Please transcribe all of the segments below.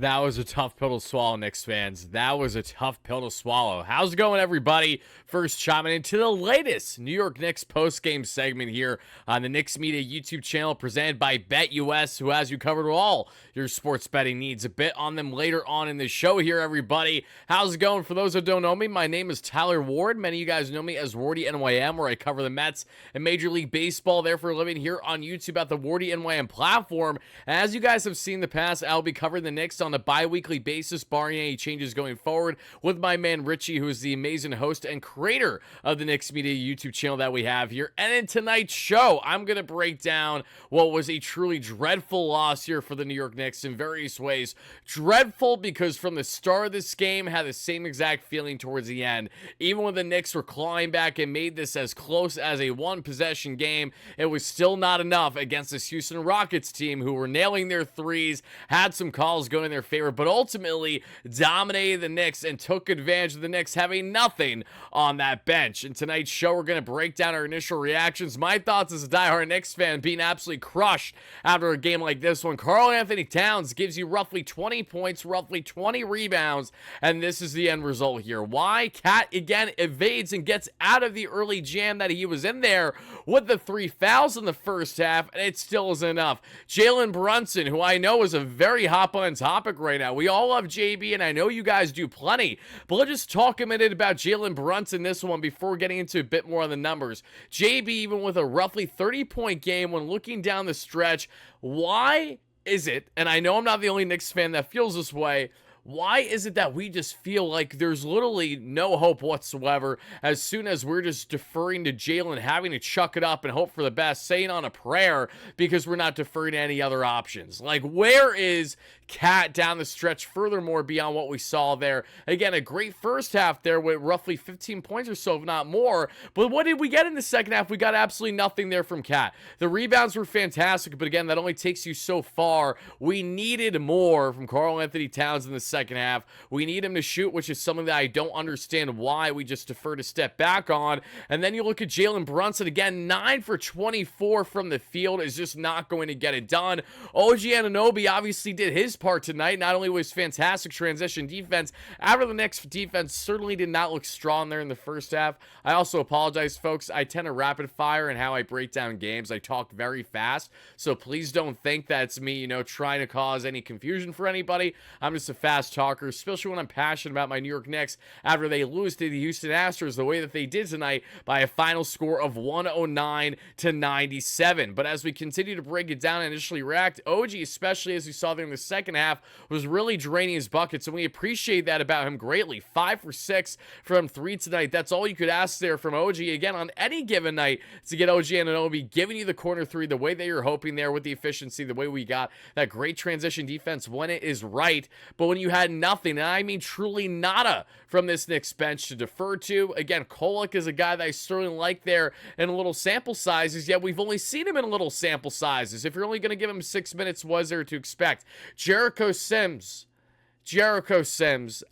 That was a tough pill to swallow, Knicks fans. That was a tough pill to swallow. How's it going, everybody? First, chiming into the latest New York Knicks post-game segment here on the Knicks Media YouTube channel presented by BetUS, who has you covered with all your sports betting needs. A bit on them later on in the show here, everybody. How's it going? For those who don't know me, my name is Tyler Ward. Many of you guys know me as Wardy NYM, where I cover the Mets and Major League Baseball there for a living here on YouTube at the Wardy NYM platform. As you guys have seen in the past, I'll be covering the Knicks on a bi-weekly basis, barring any changes going forward, with my man Richie, who is the amazing host and creator of the Knicks Media YouTube channel that we have here. And in tonight's show, I'm going to break down what was a truly dreadful loss here for the New York Knicks in various ways. Dreadful because from the start of this game, had the same exact feeling towards the end. Even when the Knicks were clawing back and made this as close as a one-possession game, it was still not enough against this Houston Rockets team who were nailing their threes, had some calls going in their favor, but ultimately dominated the Knicks and took advantage of the Knicks having nothing on that bench. In tonight's show, we're going to break down our initial reactions, my thoughts as a diehard Knicks fan being absolutely crushed after a game like this one. Karl-Anthony Towns gives you roughly 20 points, roughly 20 rebounds, and this is the end result here. Why? Cat again evades and gets out of the early jam that he was in there with the 3 fouls in the first half, and it still isn't enough. Jalen Brunson, who I know is a very hot button topic right now. We all love JB, and I know you guys do plenty, but let's just talk a minute about Jalen Brunson this one before getting into a bit more on the numbers. JB, even with a roughly 30-point game when looking down the stretch, why is it, and I know I'm not the only Knicks fan that feels this way, why is it that we just feel like there's literally no hope whatsoever as soon as we're just deferring to Jalen, having to chuck it up and hope for the best, saying on a prayer because we're not deferring to any other options? Like, where is Cat down the stretch furthermore beyond what we saw there? Again, a great first half there with roughly 15 points or so, if not more. But what did we get in the second half? We got absolutely nothing there from Cat. The rebounds were fantastic, but again, that only takes you so far. We needed more from Karl-Anthony Towns in the second half. We need him to shoot, which is something that I don't understand why we just defer to step back on. And then you look at Jalen Brunson again, 9 for 24 from the field is just not going to get it done. OG Anunoby obviously did his part tonight. Not only was fantastic transition defense, after the Knicks defense certainly did not look strong there in the first half. I also apologize, folks. I tend to rapid fire in how I break down games. I talk very fast, so please don't think that's me, trying to cause any confusion for anybody. I'm just a fast talker, especially when I'm passionate about my New York Knicks after they lose to the Houston Astros the way that they did tonight by a final score of 109-97. But as we continue to break it down and initially react, OG, especially as we saw there in the second half, was really draining his buckets, and we appreciate that about him greatly. 5 for 6 from 3 tonight. That's all you could ask there from OG. Again, on any given night, to get OG Anunoby giving you the corner 3 the way that you're hoping there with the efficiency, the way we got that great transition defense when it is right. But when you had nothing, and I mean truly nada, from this Knicks bench to defer to. Again, Kolek is a guy that I certainly like there in little sample sizes, yet we've only seen him in little sample sizes. If you're only going to give him 6 minutes, what is there to expect? Jericho Sims,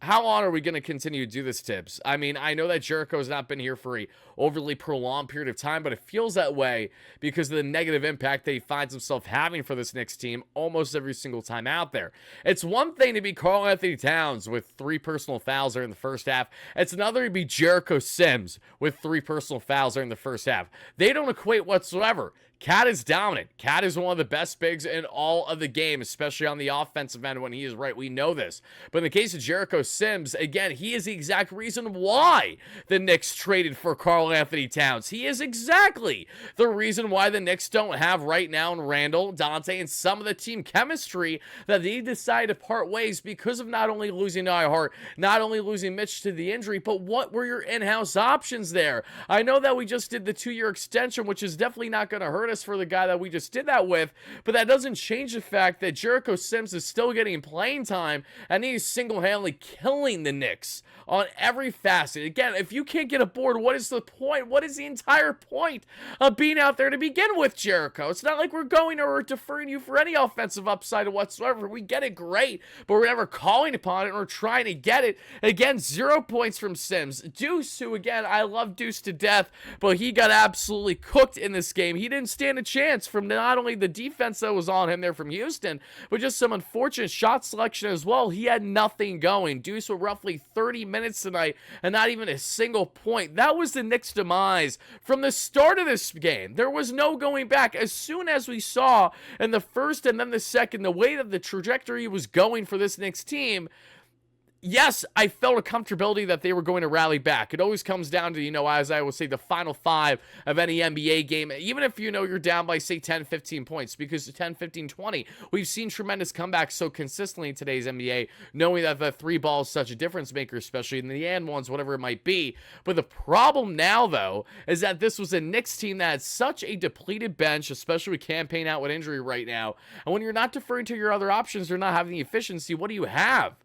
how long are we going to continue to do this, Tibbs? I mean, I know that Jericho's not been here for a overly prolonged period of time, but it feels that way because of the negative impact that he finds himself having for this Knicks team almost every single time out there. It's one thing to be Karl-Anthony Towns with 3 personal fouls there in the first half. It's another to be Jericho Sims with 3 personal fouls there in the first half. They don't equate whatsoever. Cat is dominant. Cat is one of the best bigs in all of the game, especially on the offensive end when he is right. We know this. But in the case of Jericho Sims, again, he is the exact reason why the Knicks traded for Karl-Anthony Towns. He is exactly the reason why the Knicks don't have right now in Randall, Dante, and some of the team chemistry that they decided to part ways because of not only losing Nyhart, not only losing Mitch to the injury, but what were your in-house options there? I know that we just did the 2-year extension, which is definitely not going to hurt us for the guy that we just did that with, but that doesn't change the fact that Jericho Sims is still getting playing time, and he's single-handedly killing the Knicks on every facet. Again, if you can't get aboard, what is the point? What is the entire point of being out there to begin with, Jericho? It's not like we're going or deferring you for any offensive upside whatsoever. We get it great, but we're never calling upon it or trying to get it. Again, 0 points from Sims. Deuce, who again, I love Deuce to death, but he got absolutely cooked in this game. He didn't stand a chance from not only the defense that was on him there from Houston, but just some unfortunate shot selection as well. He had nothing going. Deuce with roughly 30 minutes tonight and not even a single point. That was the Knicks' demise from the start of this game. There was no going back. As soon as we saw in the first and then the second, the way that the trajectory was going for this Knicks team, yes, I felt a comfortability that they were going to rally back. It always comes down to, as I would say, the final five of any NBA game, even if, you're down by, say, 10, 15 points, because 10, 15, 20, we've seen tremendous comebacks so consistently in today's NBA, knowing that the three ball is such a difference maker, especially in the and ones, whatever it might be. But the problem now, though, is that this was a Knicks team that had such a depleted bench, especially with Campaign out with injury right now. And when you're not deferring to your other options, you're not having the efficiency, what do you have?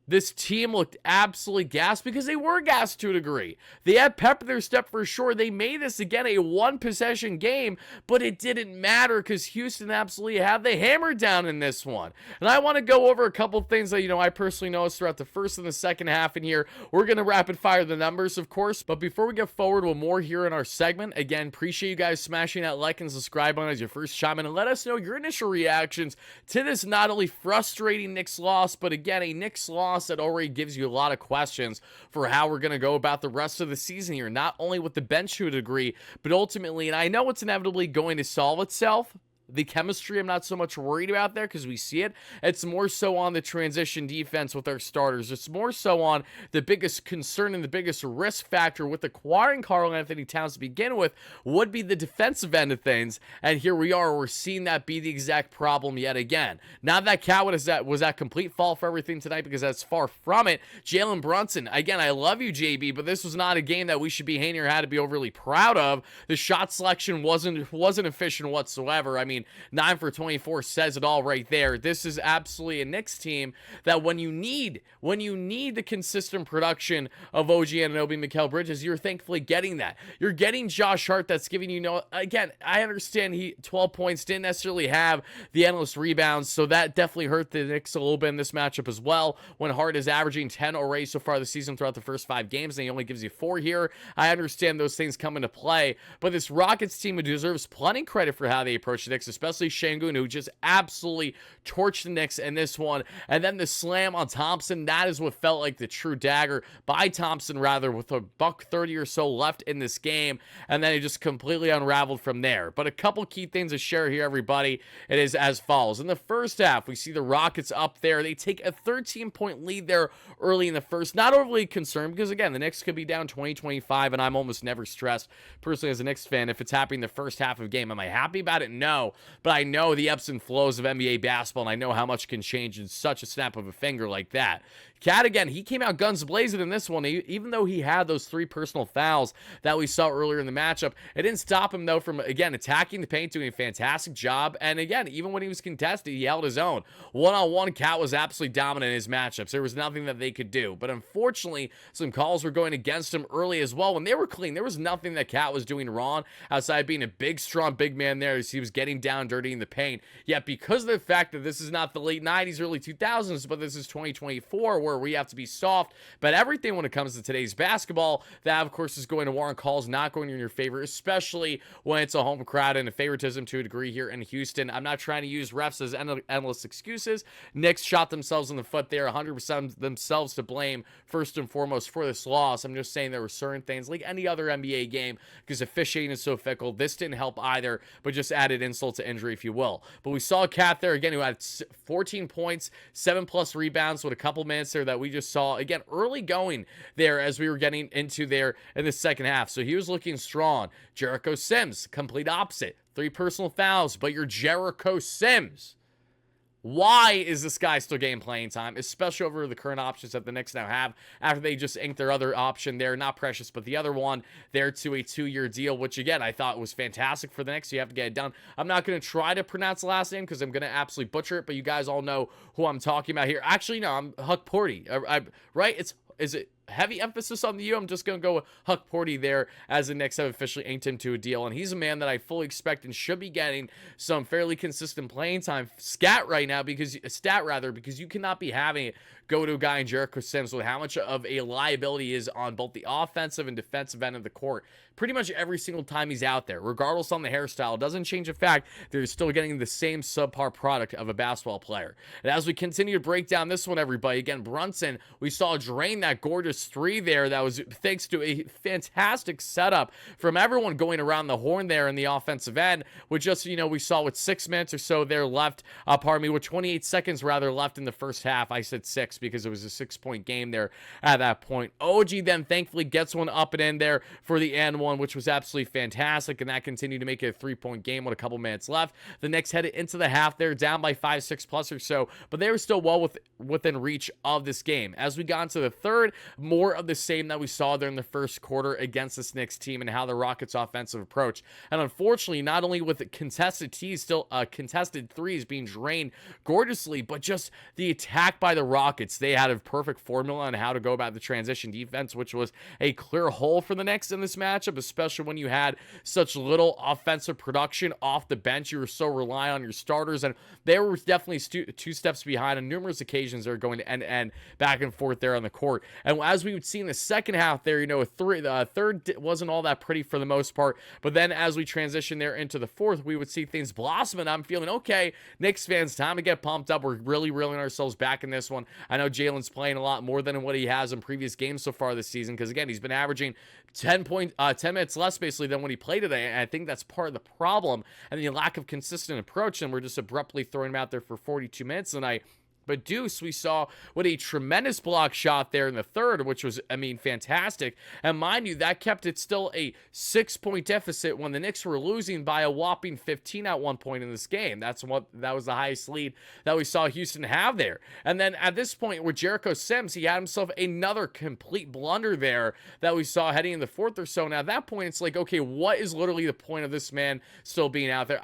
This team looked absolutely gassed because they were gassed to a degree. They had pep in their step for sure. They made this, again, a one-possession game, but it didn't matter because Houston absolutely had the hammer down in this one. And I want to go over a couple things that, I personally noticed throughout the first and the second half in here. We're going to rapid fire the numbers, of course, but before we get forward with more here in our segment, again, appreciate you guys smashing that like and subscribe button as your first chime in, and let us know your initial reactions to this not only frustrating Knicks loss, but again, a Knicks loss that already gives you a lot of questions for how we're going to go about the rest of the season here, not only with the bench to a degree, but ultimately, and I know it's inevitably going to solve itself. The chemistry, I'm not so much worried about there because we see it. It's more so on the transition defense with our starters. It's more so on the biggest concern and the biggest risk factor with acquiring Karl-Anthony Towns to begin with would be the defensive end of things. And here we are. We're seeing that be the exact problem yet again. Not that Cat was that complete fault for everything tonight, because that's far from it. Jalen Brunson, again, I love you, JB, but this was not a game that we should be hanging our hat to be overly proud of. The shot selection wasn't efficient whatsoever. I mean, 9 for 24 says it all right there. This is absolutely a Knicks team that when you need the consistent production of OG Anunoby, Mikal Bridges, you're thankfully getting that. You're getting Josh Hart that's giving you, again, I understand he 12 points, didn't necessarily have the endless rebounds, so that definitely hurt the Knicks a little bit in this matchup as well. When Hart is averaging 10 already so far this season throughout the first 5 games, and he only gives you 4 here, I understand those things come into play, but this Rockets team deserves plenty credit for how they approach the Knicks, especially Şengün, who just absolutely torched the Knicks in this one. And then the slam on Thompson, that is what felt like the true dagger by Thompson, rather, with a $1:30 or so left in this game. And then it just completely unraveled from there. But a couple key things to share here, everybody. It is as follows. In the first half, we see the Rockets up there. They take a 13-point lead there early in the first. Not overly concerned because, again, the Knicks could be down 20-25, and I'm almost never stressed, personally, as a Knicks fan, if it's happening the first half of a game. Am I happy about it? No. But I know the ebbs and flows of NBA basketball, and I know how much can change in such a snap of a finger like that. Cat, again, he came out guns blazing in this one, even though he had those 3 personal fouls that we saw earlier in the matchup. It didn't stop him, though, from, again, attacking the paint, doing a fantastic job. And, again, even when he was contested, he held his own. One-on-one, Cat was absolutely dominant in his matchups. There was nothing that they could do. But, unfortunately, some calls were going against him early as well. When they were clean, there was nothing that Cat was doing wrong outside being a big, strong, big man there as he was getting down dirty in the paint. Yet, because of the fact that this is not the late 90s, early 2000s, but this is 2024, where we have to be soft but everything when it comes to today's basketball, that of course is going to warrant calls not going in your favor, especially when it's a home crowd and a favoritism to a degree here in Houston. I'm not trying to use refs as endless excuses. Knicks shot themselves in the foot there, 100% themselves to blame first and foremost for this loss. I'm just saying there were certain things like any other NBA game, because officiating is so fickle. This didn't help either, but just added insult to injury, if you will. But we saw a Cat there again who had 14 points, 7+ rebounds with a couple minutes there that we just saw, again, early going there as we were getting into there in the second half. So he was looking strong. Jericho Sims, complete opposite. 3 personal fouls, but you're Jericho Sims. Why is this guy still getting playing time, especially over the current options that the Knicks now have after they just inked their other option there, not Precious, but the other one there to a 2-year deal, which again, I thought was fantastic for the Knicks. You have to get it done. I'm not going to try to pronounce the last name because I'm going to absolutely butcher it, but you guys all know who I'm talking about here. Actually, no, I'm Huck Porty, right? Is it heavy emphasis on the U? I'm just going to go with Huck Porty there as the Knicks have officially inked him to a deal. And he's a man that I fully expect and should be getting some fairly consistent playing time stat right now, because you cannot be having it go to a guy in Jericho Sims with how much of a liability he is on both the offensive and defensive end of the court pretty much every single time he's out there, regardless on the hairstyle. It doesn't change the fact that you're still getting the same subpar product of a basketball player. And as we continue to break down this one, everybody, again, Brunson, we saw drain that gorgeous three there. That was thanks to a fantastic setup from everyone going around the horn there in the offensive end, with just, we saw with 6 minutes or so there left, with 28 seconds rather left in the first half. I said 6 because it was a 6-point game there at that point. OG then thankfully gets one up and in there for the and one, which was absolutely fantastic, and that continued to make it a 3-point game with a couple minutes left. The Knicks headed into the half there down by 5, 6 plus or so, but they were still well within reach of this game. As we got into the third, more of the same that we saw there in the first quarter against this Knicks team and how the Rockets' offensive approach. And unfortunately, not only with the contested threes being drained gorgeously, but just the attack by the Rockets. They had a perfect formula on how to go about the transition defense, which was a clear hole for the Knicks in this matchup, especially when you had such little offensive production off the bench. You were so reliant on your starters, and they were definitely two steps behind on numerous occasions. They're going to end back and forth there on the court. And as we would see in the second half there, the third wasn't all that pretty for the most part, but then as we transition there into the fourth, we would see things blossom, and I'm feeling, okay, Knicks fans, time to get pumped up. We're really reeling ourselves back in this one. I know Jalen's playing a lot more than what he has in previous games so far this season, because again, he's been averaging 10 minutes less basically than when he played today, and I think that's part of the problem and the lack of consistent approach, and we're just abruptly throwing him out there for 42 minutes tonight. But Deuce, we saw what a tremendous block shot there in the third, which was, fantastic. And mind you, that kept it still a 6-point deficit when the Knicks were losing by a whopping 15 at one point in this game. That was the highest lead that we saw Houston have there. And then at this point with Jericho Sims, he had himself another complete blunder there that we saw heading in the fourth or so. Now at that point, it's like, okay, what is literally the point of this man still being out there?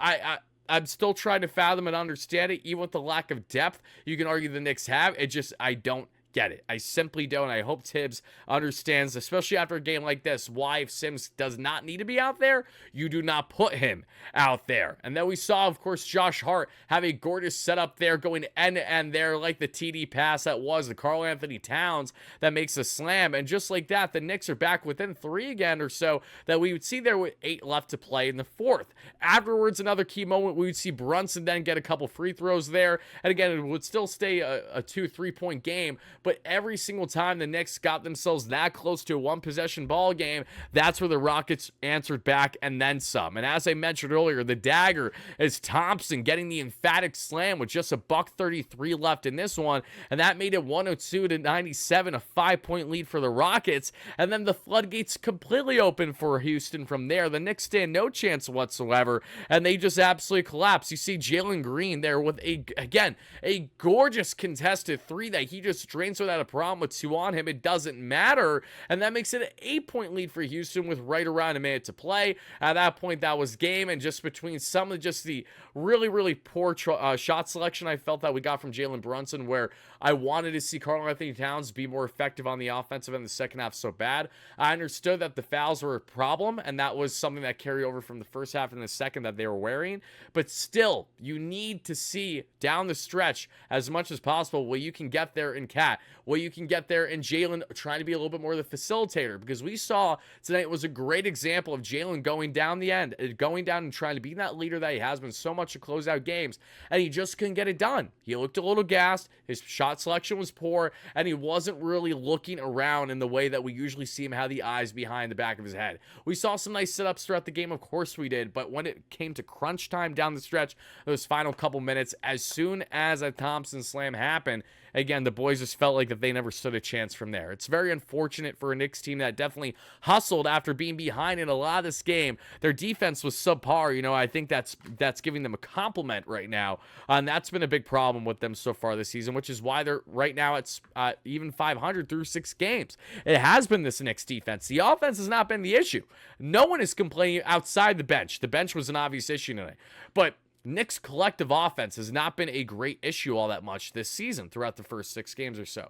I'm still trying to fathom and understand it, even with the lack of depth you can argue the Knicks have. I don't get it. I simply don't. I hope Tibbs understands, especially after a game like this, why if Sims does not need to be out there, you do not put him out there. And then we saw, of course, Josh Hart have a gorgeous setup there going end-to-end there, like the TD pass that was the Karl-Anthony Towns that makes a slam. And just like that, the Knicks are back within 3 again or so that we would see there with 8 left to play in the fourth. Afterwards, another key moment, we would see Brunson then get a couple free throws there. And again, it would still stay a 2-3-point game, but every single time the Knicks got themselves that close to a one-possession ball game, that's where the Rockets answered back and then some. And as I mentioned earlier, the dagger is Thompson getting the emphatic slam with just a $133 left in this one, and that made it 102-97, a 5-point lead for the Rockets. And then the floodgates completely open for Houston from there. The Knicks stand no chance whatsoever, and they just absolutely collapse. You see Jalen Green there with a gorgeous contested three that he just drains without a problem with 2 on him. It doesn't matter, and that makes it an 8-point lead for Houston with right around a minute to play. At that point, that was game, and just between some of just the really, really poor shot selection I felt that we got from Jalen Brunson, where I wanted to see Karl-Anthony Towns be more effective on the offensive end in the second half so bad. I understood that the fouls were a problem, and that was something that carried over from the first half and the second that they were wearing, but still, you need to see down the stretch as much as possible what you can get there in Cat, what you can get there in Jalen trying to be a little bit more the facilitator, because we saw tonight was a great example of Jalen going down the end, going down and trying to be that leader that he has been so much to close out games, and he just couldn't get it done. He looked a little gassed, his shot selection was poor, and he wasn't really looking around in the way that we usually see him have the eyes behind the back of his head. We saw some nice setups throughout the game, of course we did, but when it came to crunch time down the stretch, those final couple minutes, as soon as a Thompson slam happened, again, the boys just felt like that they never stood a chance from there. It's very unfortunate for a Knicks team that definitely hustled after being behind in a lot of this game. Their defense was subpar. I think that's giving them a compliment right now, and that's been a big problem with them so far this season, which is why they're right now at even 500 through 6 games. It has been this Knicks defense. The offense has not been the issue. No one is complaining outside the bench. The bench was an obvious issue tonight, but Knicks' collective offense has not been a great issue all that much this season throughout the first 6 games or so.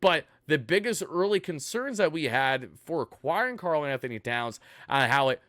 But the biggest early concerns that we had for acquiring Karl-Anthony Towns on how it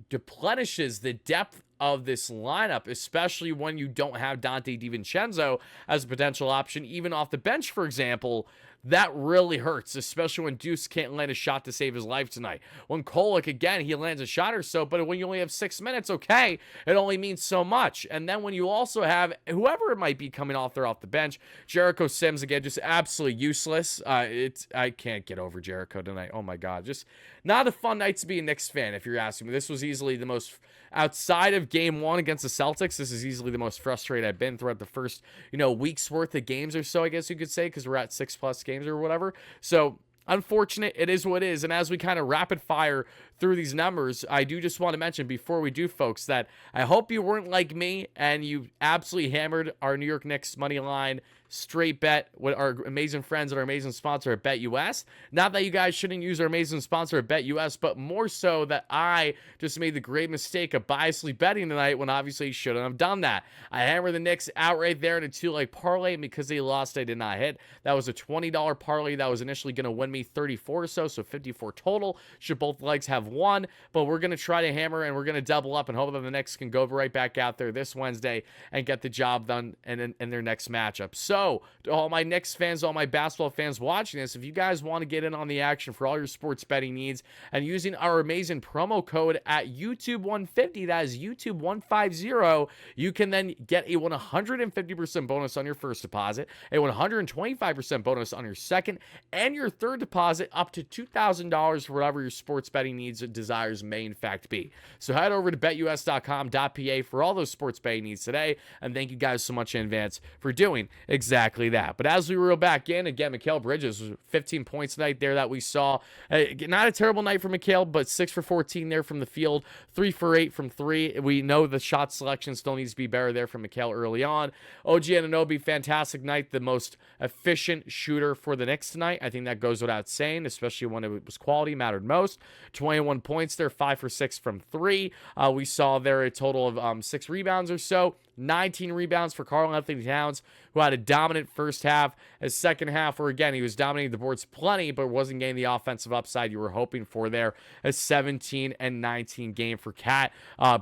deplenishes the depth of this lineup, especially when you don't have Dante DiVincenzo as a potential option, even off the bench, for example, that really hurts, especially when Deuce can't land a shot to save his life tonight. When Kolek, again, he lands a shot or so, but when you only have 6 minutes, okay, it only means so much. And then when you also have whoever it might be coming off there off the bench, Jericho Sims, again, just absolutely useless. I can't get over Jericho tonight. Oh my God, just not a fun night to be a Knicks fan, if you're asking me. This was easily the most, outside of game one against the Celtics, this is easily the most frustrated I've been throughout the first, week's worth of games or so, I guess you could say, because we're at 6+ games or whatever. So unfortunate, it is what it is. And as we kind of rapid fire through these numbers, I do just want to mention before we do, folks, that I hope you weren't like me and you absolutely hammered our New York Knicks money line straight bet with our amazing friends and our amazing sponsor at BetUS. Not that you guys shouldn't use our amazing sponsor at BetUS, but more so that I just made the great mistake of biasly betting tonight when obviously shouldn't have done that. I hammered the Knicks outright there in a 2-leg parlay, and because they lost, I did not hit. That was a $20 parlay that was initially going to win me 34 or so 54 total should both legs have won, but we're going to try to hammer and we're going to double up and hope that the Knicks can go right back out there this Wednesday and get the job done in their next matchup. So to all my Knicks fans, all my basketball fans watching this, if you guys want to get in on the action for all your sports betting needs and using our amazing promo code at YouTube150, that is YouTube150, you can then get a 150% bonus on your first deposit, a 125% bonus on your second, and your third deposit up to $2,000 for whatever your sports betting needs and desires may in fact be. So head over to betus.com.pa for all those sports betting needs today, and thank you guys so much in advance for doing exactly that. But as we reel back in, again, Mikal Bridges was 15 points tonight there that we saw. Not a terrible night for Mikal, but 6 for 14 there from the field, 3 for 8 from 3. We know the shot selection still needs to be better there from Mikal early on. OG Anunoby, fantastic night, the most efficient shooter for the Knicks tonight. I think that goes without saying, especially when it was quality mattered most. 21 points there, 5 for 6 from 3. We saw there a total of 6 rebounds or so. 19 rebounds for Karl-Anthony Towns, who had a dominant first half. His second half, where again, he was dominating the boards plenty, but wasn't getting the offensive upside you were hoping for there. A 17 and 19 game for Cat.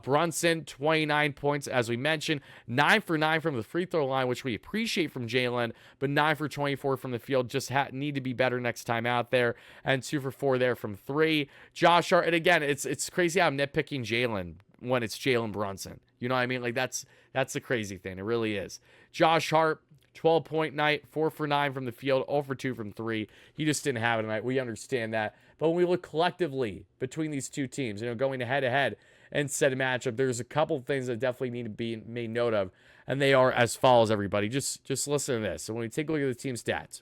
Brunson, 29 points, as we mentioned. 9 for 9 from the free throw line, which we appreciate from Jalen, but 9 for 24 from the field. Just need to be better next time out there. And 2 for 4 there from 3. Josh Hart, and again, it's crazy how I'm nitpicking Jalen when it's Jalen Brunson. You know what I mean? Like, that's the crazy thing. It really is. Josh Hart, 12-point night, 4 for 9 from the field, 0 for 2 from 3. He just didn't have it tonight. We understand that. But when we look collectively between these two teams, going head-to-head and set a matchup, there's a couple of things that definitely need to be made note of, and they are as follows, everybody. Just listen to this. So when we take a look at the team stats,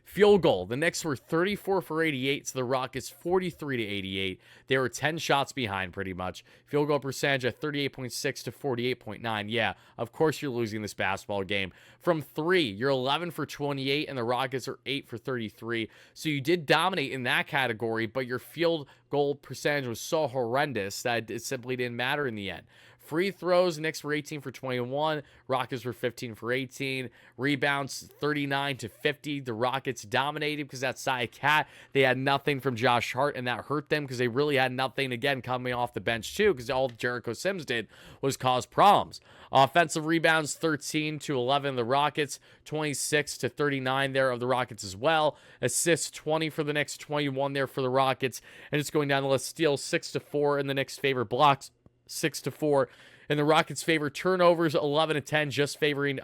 field goal, the Knicks were 34 for 88, so the Rockets 43 to 88. They were 10 shots behind pretty much. Field goal percentage at 38.6 to 48.9. Yeah, of course you're losing this basketball game. From 3, you're 11 for 28, and the Rockets are 8 for 33. So you did dominate in that category, but your field goal percentage was so horrendous that it simply didn't matter in the end. Free throws, Knicks were 18 for 21. Rockets were 15 for 18. Rebounds, 39 to 50. The Rockets dominated because that side Cat, they had nothing from Josh Hart, and that hurt them because they really had nothing, again, coming off the bench too, because all Jericho Sims did was cause problems. Offensive rebounds, 13 to 11 the Rockets, 26 to 39 there of the Rockets as well. Assists, 20 for the Knicks, 21 there for the Rockets. And just going down the list, steals, 6 to 4 in the Knicks' favor. Blocks, 6 to 4 in the Rockets' favor. Turnovers, 11 to 10, just favoring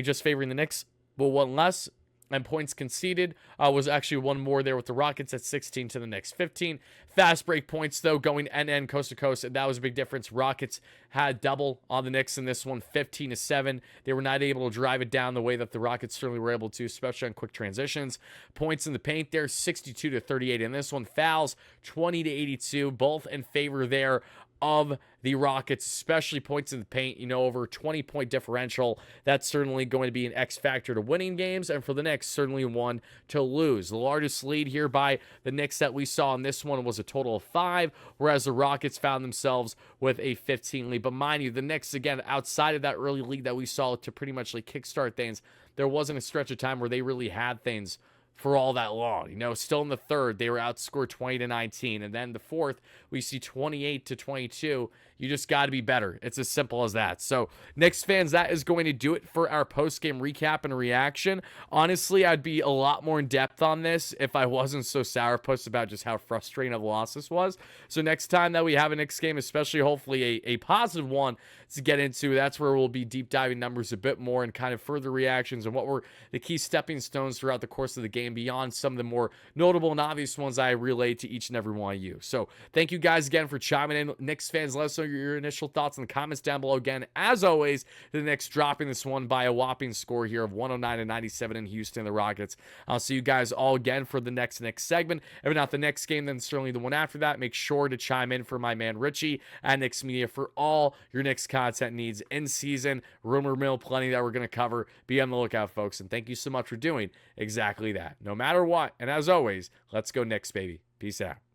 just favoring the Knicks, but one less. And points conceded was actually one more there with the Rockets at 16 to the Knicks 15. Fast break points, though, going end-to-end, coast to coast, and that was a big difference. Rockets had double on the Knicks in this one, 15 to 7. They were not able to drive it down the way that the Rockets certainly were able to, especially on quick transitions. Points in the paint there, 62 to 38 in this one. Fouls, 20 to 82, both in favor there of the Rockets, especially points in the paint, over 20-point differential. That's certainly going to be an X factor to winning games, and for the Knicks, certainly one to lose. The largest lead here by the Knicks that we saw in this one was a total of 5, whereas the Rockets found themselves with a 15 lead. But mind you, the Knicks, again, outside of that early lead that we saw to pretty much kickstart things, there wasn't a stretch of time where they really had things for all that long. Still in the third, they were outscored 20-19. And then the fourth, we see 28-22. You just got to be better. It's as simple as that. So, Knicks fans, that is going to do it for our post-game recap and reaction. Honestly, I'd be a lot more in depth on this if I wasn't so sourpuss about just how frustrating of a loss this was. So next time that we have a Knicks game, especially hopefully a positive one to get into, that's where we'll be deep diving numbers a bit more and kind of further reactions and what were the key stepping stones throughout the course of the game beyond some of the more notable and obvious ones I relayed to each and every one of you. So thank you guys again for chiming in. Knicks fans, let us know your initial thoughts in the comments down below. Again, as always, the Knicks dropping this one by a whopping score here of 109-97 in Houston, the Rockets. I'll see you guys all again for the next segment. If not the next game, then certainly the one after that. Make sure to chime in for my man Richie at Knicks Media for all your Knicks content needs in season. Rumor mill, plenty that we're going to cover. Be on the lookout, folks. And thank you so much for doing exactly that. No matter what. And as always, let's go Knicks, baby. Peace out.